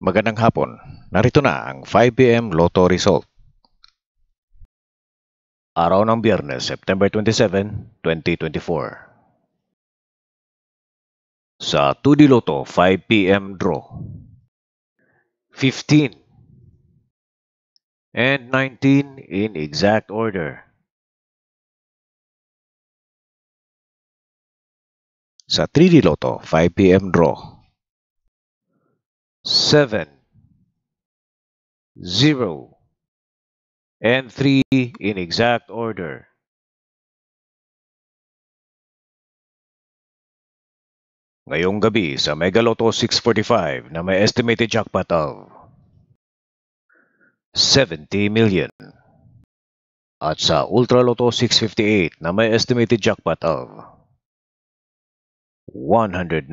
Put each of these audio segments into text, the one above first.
Magandang hapon. Narito na ang 5 p.m. Lotto result. Araw ng Biyernes, September 27, 2024. Sa 2D Lotto 5 p.m. draw, 15 and 19 in exact order. Sa 3D Lotto 5 p.m. draw, 7, 0, and 3 in exact order. Ngayong gabi sa Mega Lotto 645 na may estimated jackpot of 70 million. At sa Ultra Lotto 658 na may estimated jackpot of 195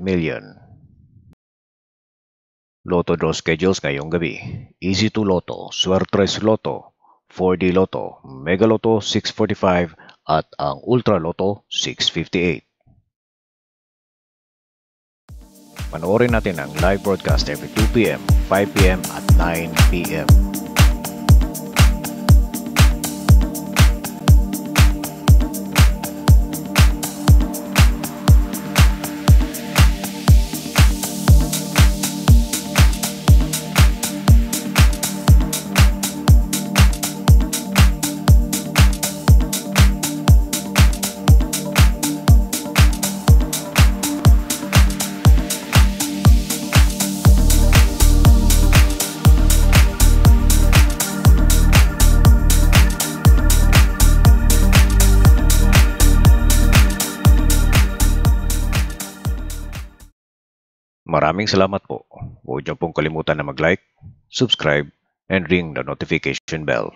million. Lotto draw schedules ngayong gabi. Easy 2 Lotto, Suertres Lotto, 4D Lotto, Mega Lotto 645 at ang Ultra Lotto 658. Panoorin natin ang live broadcast every 2 p.m., 5 p.m. at 9 p.m. Maraming salamat po. Huwag niyo pong kalimutan na mag-like, subscribe, and ring the notification bell.